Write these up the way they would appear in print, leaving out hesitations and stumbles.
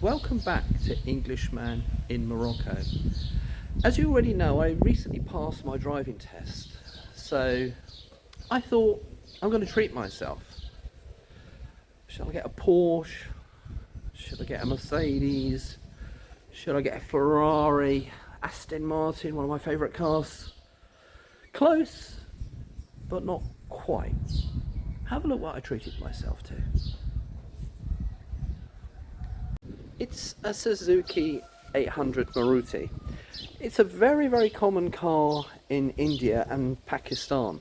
welcome back to Englishman in Morocco. As you already know, I recently passed my driving test, so I thought I'm going to treat myself. Shall I get a Porsche? Should I get a Mercedes? Should I get a Ferrari? Aston Martin, one of my favourite cars. Close, but not quite. Have a look what I treated myself to. It's a Suzuki 800 Maruti. It's a very common car in India and Pakistan.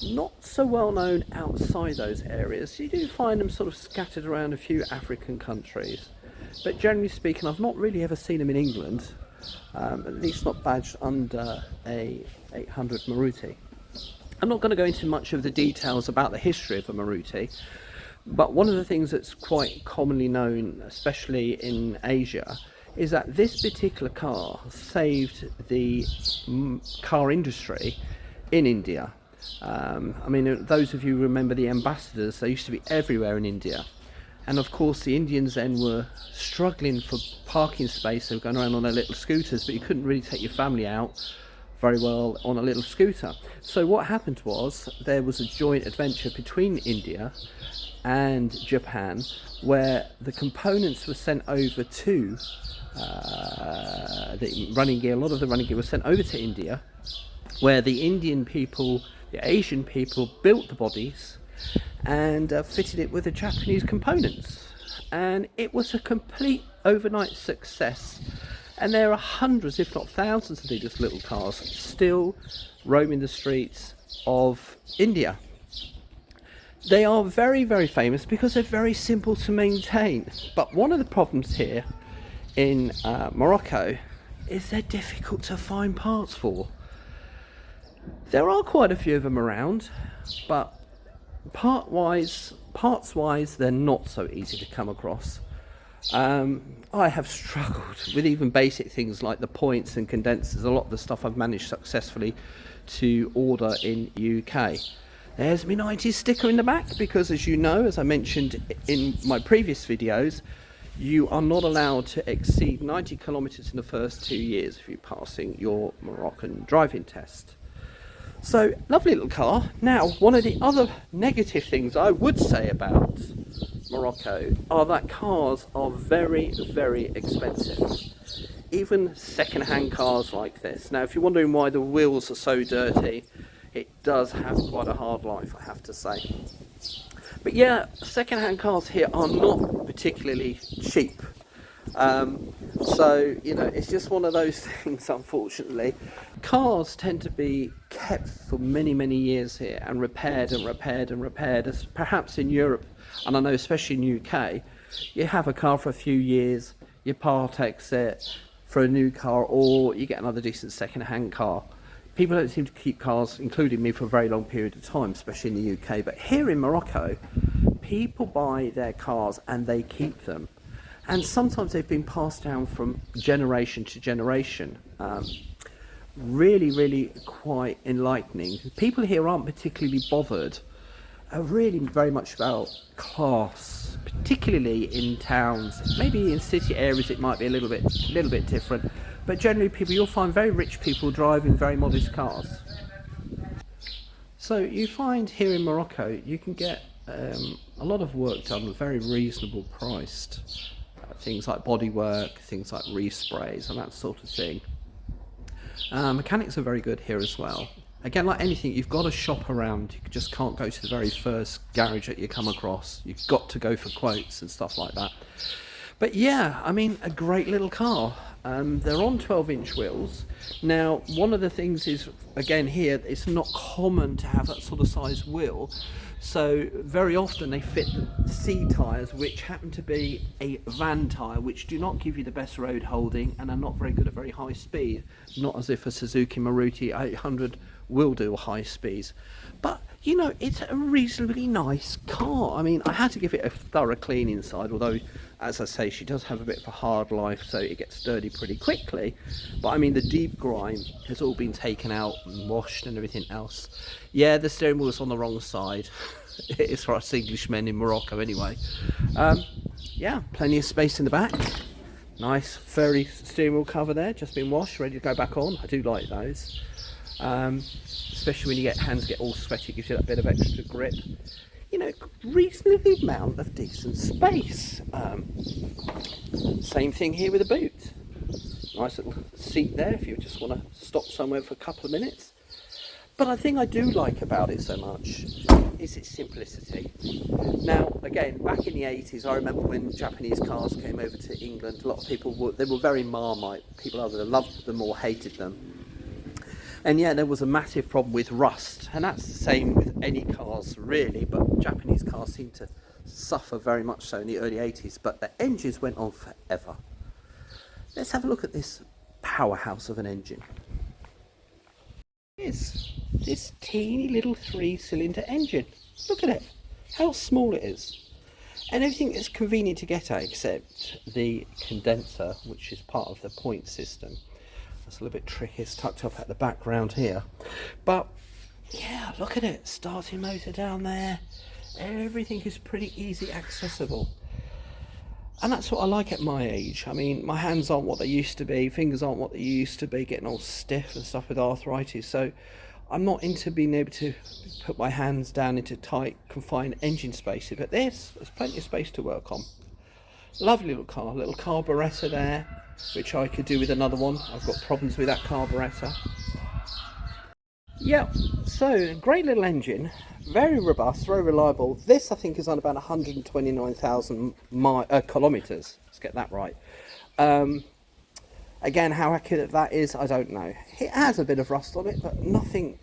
Not so well known outside those areas. You do find them sort of scattered around a few African countries. But generally speaking, I've not really ever seen them in England. At least not badged under a 800 Maruti. I'm not going to go into much of the details about the history of a Maruti. But one of the things that's quite commonly known, especially in Asia, is that this particular car saved the car industry in India. I mean, those of you who remember the ambassadors, they used to be everywhere in India. And of course, the Indians then were struggling for parking space. They were going around on their little scooters, but you couldn't really take your family out very well on a little scooter. So what happened was, there was a joint adventure between India and Japan, where the components were sent over to the running gear. A lot of the running gear was sent over to India, where the Indian people, the Asian people, built the bodies and fitted it with the Japanese components, and it was a complete overnight success. And there are hundreds, if not thousands, of these little cars still roaming the streets of India. They are very famous because they're very simple to maintain. But one of the problems here in Morocco is they're difficult to find parts for. There are quite a few of them around, but parts-wise, they're not so easy to come across. I have struggled with even basic things like the points and condensers. A lot of the stuff I've managed successfully to order in UK. There's my 90s sticker in the back, because as you know, as I mentioned in my previous videos, you are not allowed to exceed 90 kilometers in the first 2 years if you're passing your Moroccan driving test. So, lovely little car. Now, one of the other negative things I would say about Morocco are that cars are very expensive. Even second-hand cars like this. Now, if you're wondering why the wheels are so dirty, it does have quite a hard life, I have to say. But yeah, second-hand cars here are not particularly cheap. So, you know, it's just one of those things, unfortunately. Cars tend to be kept for many years here and repaired. As perhaps in Europe, and I know especially in UK, you have a car for a few years, you part-ex it for a new car, or you get another decent second-hand car. People don't seem to keep cars, including me, for a very long period of time, especially in the UK. But here in Morocco, people buy their cars and they keep them. And sometimes they've been passed down from generation to generation. Really quite enlightening. People here aren't particularly bothered. Really very much about class, particularly in towns. Maybe in city areas it might be a little bit different. But generally you'll find very rich people driving very modest cars. So you find here in Morocco you can get a lot of work done at very reasonable priced. Things like bodywork, things like resprays and that sort of thing. Mechanics are very good here as well. Again, like anything, you've got to shop around. You just can't go to the very first garage that you come across. You've got to go for quotes and stuff like that. But yeah, I mean, a great little car. They're on 12-inch wheels. Now, one of the things is, again here, it's not common to have that sort of size wheel. So very often they fit the C tyres, which happen to be a van tyre, which do not give you the best road holding and are not very good at very high speed. Not as if a Suzuki Maruti 800 will do high speeds. But, you know, it's a reasonably nice car. I mean, I had to give it a thorough clean inside, although, as I say, she does have a bit of a hard life, so it gets dirty pretty quickly. But I mean, the deep grime has all been taken out and washed and everything else. Yeah, the steering wheel's on the wrong side. It is for us Englishmen in Morocco anyway. Yeah, plenty of space in the back. Nice furry steering wheel cover there, just been washed, ready to go back on. I do like those, especially when you get hands get all sweaty, gives you that bit of extra grip. You know, reasonably amount of decent space. Same thing here with the boot. Nice little seat there if you just want to stop somewhere for a couple of minutes. But the thing I do like about it so much is its simplicity. Now, again, back in the 80s, I remember when Japanese cars came over to England, a lot of people were very Marmite. People either loved them or hated them. And yeah, there was a massive problem with rust, and that's the same with any cars really, but Japanese cars seem to suffer very much so in the early 80s, but the engines went on forever. Let's have a look at this powerhouse of an engine. Here's this teeny little 3-cylinder engine. Look at it, how small it is. And everything is convenient to get at except the condenser, which is part of the point system. That's a little bit tricky, it's tucked up at the background here. But yeah, look at it, starting motor down there. Everything is pretty easy accessible. And that's what I like at my age. I mean, my hands aren't what they used to be, fingers aren't what they used to be, getting all stiff and stuff with arthritis. So I'm not into being able to put my hands down into tight, confined engine spaces. But there's plenty of space to work on. Lovely little car, little carburettor there, which I could do with another one. I've got problems with that carburettor. Yeah, so great little engine, very robust, very reliable. This I think is on about 129,000 kilometers. Let's get that right. Again, how accurate that is, I don't know. It has a bit of rust on it, but nothing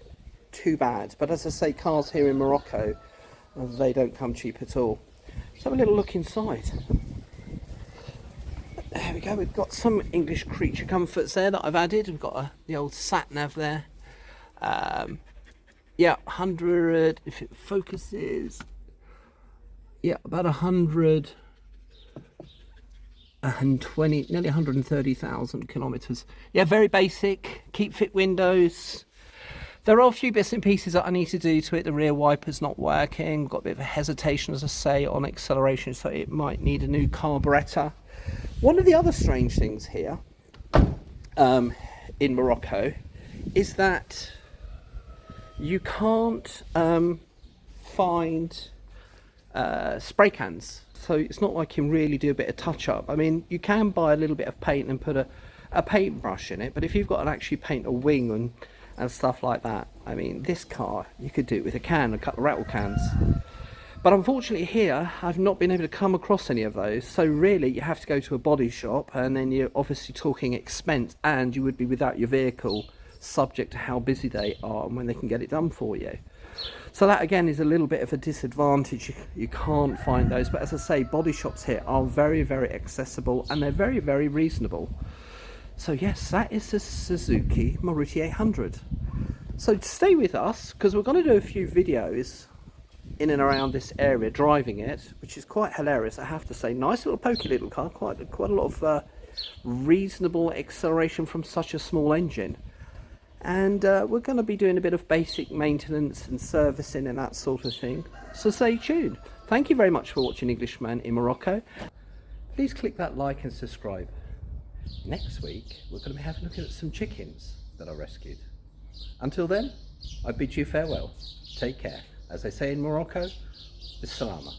too bad. But as I say, cars here in Morocco, they don't come cheap at all. Let's have a little look inside. There we go, we've got some English creature comforts there that I've added. We've got the old sat nav there. Yeah, 100, if it focuses, yeah, about 120, nearly 130,000 kilometers. Yeah, very basic, keep fit windows. There are a few bits and pieces that I need to do to it. The rear wiper's not working, got a bit of a hesitation, as I say, on acceleration, so it might need a new carburettor. One of the other strange things here in Morocco is that you can't find spray cans, so it's not like you can really do a bit of touch up. I mean, you can buy a little bit of paint and put a paintbrush in it, but if you've got to actually paint a wing and stuff like that, I mean, this car, you could do it with a can, a couple of rattle cans. But unfortunately here, I've not been able to come across any of those, so really you have to go to a body shop, and then you're obviously talking expense, and you would be without your vehicle, subject to how busy they are and when they can get it done for you. So that again is a little bit of a disadvantage. You can't find those, but as I say, body shops here are very, very accessible, and they're very, very reasonable. So yes, that is the Suzuki Maruti 800. So stay with us, because we're going to do a few videos in and around this area driving it, which is quite hilarious, I have to say. Nice little pokey little car, quite a lot of reasonable acceleration from such a small engine. And we're going to be doing a bit of basic maintenance and servicing and that sort of thing, so stay tuned. Thank you very much for watching Englishman in Morocco. Please click that like and subscribe. Next week we're going to be having a look at some chickens that I rescued. Until then, I bid you farewell. Take care. As they say in Morocco, Bisalama.